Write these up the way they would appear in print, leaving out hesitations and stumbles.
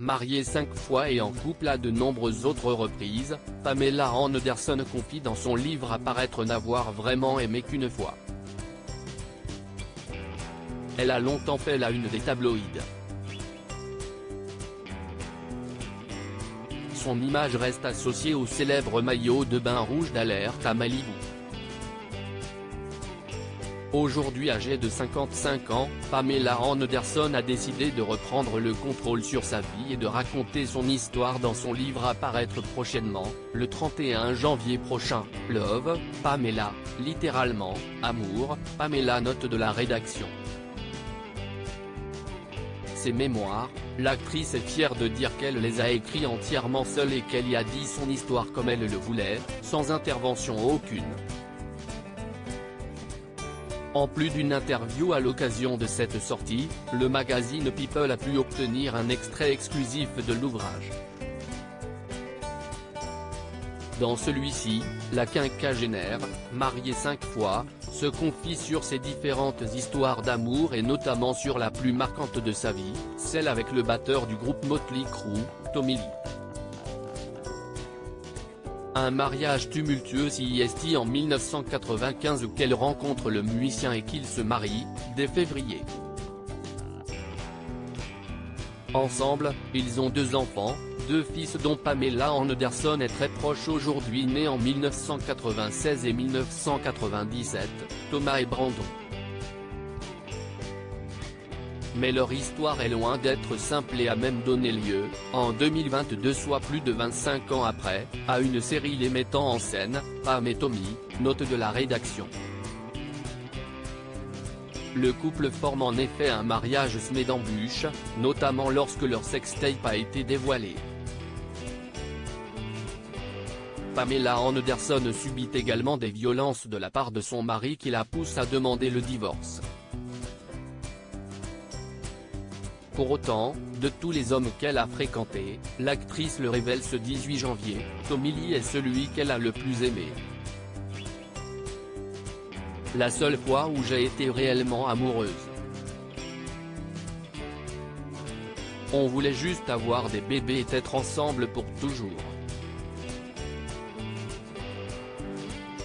mariée 5 fois et en couple à de nombreuses autres reprises, Pamela Anderson confie dans son livre à paraître n'avoir vraiment aimé qu'une fois. Elle a longtemps fait la une des tabloïds. Son image reste associée au célèbre maillot de bain rouge d'Alerte à Malibu. Aujourd'hui âgée de 55 ans, Pamela Anderson a décidé de reprendre le contrôle sur sa vie et de raconter son histoire dans son livre à paraître prochainement, le 31 janvier prochain. Love, Pamela, littéralement, amour, Pamela note de la rédaction. Ses mémoires, l'actrice est fière de dire qu'elle les a écrits entièrement seule et qu'elle y a dit son histoire comme elle le voulait, sans intervention aucune. En plus d'une interview à l'occasion de cette sortie, le magazine People a pu obtenir un extrait exclusif de l'ouvrage. Dans celui-ci, la quinquagénaire, mariée 5 fois, se confie sur ses différentes histoires d'amour et notamment sur la plus marquante de sa vie, celle avec le batteur du groupe Motley Crue, Tommy Lee. Un mariage tumultueux s'y est en 1995 où qu'elle rencontre le musicien et qu'ils se marient, dès février. Ensemble, ils ont 2 enfants, 2 fils dont Pamela Anderson est très proche aujourd'hui, nés en 1996 et 1997, Thomas et Brandon. Mais leur histoire est loin d'être simple et a même donné lieu, en 2022 soit plus de 25 ans après, à une série les mettant en scène, Pam et Tommy, note de la rédaction. Le couple forme en effet un mariage semé d'embûches, notamment lorsque leur sextape a été dévoilé. Pamela Anderson subit également des violences de la part de son mari qui la pousse à demander le divorce. Pour autant, de tous les hommes qu'elle a fréquentés, l'actrice le révèle ce 18 janvier, Tommy Lee est celui qu'elle a le plus aimé. La seule fois où j'ai été réellement amoureuse. On voulait juste avoir des bébés et être ensemble pour toujours.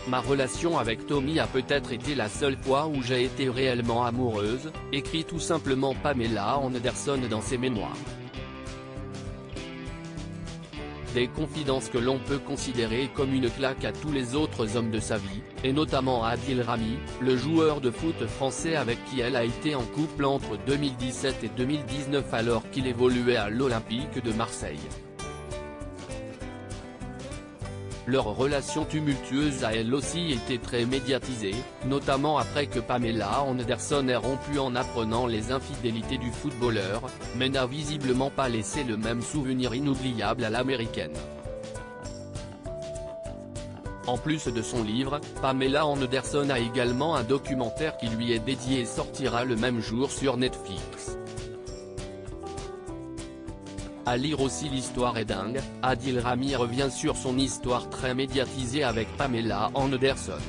Ma relation avec Tommy a peut-être été la seule fois où j'ai été réellement amoureuse, écrit tout simplement Pamela Anderson dans ses mémoires. Des confidences que l'on peut considérer comme une claque à tous les autres hommes de sa vie, et notamment à Adil Rami, le joueur de foot français avec qui elle a été en couple entre 2017 et 2019 alors qu'il évoluait à l'Olympique de Marseille. Leur relation tumultueuse a elle aussi été très médiatisée, notamment après que Pamela Anderson ait rompu en apprenant les infidélités du footballeur, mais n'a visiblement pas laissé le même souvenir inoubliable à l'américaine. En plus de son livre, Pamela Anderson a également un documentaire qui lui est dédié et sortira le même jour sur Netflix. À lire aussi L'histoire est dingue, Adil Rami revient sur son histoire très médiatisée avec Pamela Anderson.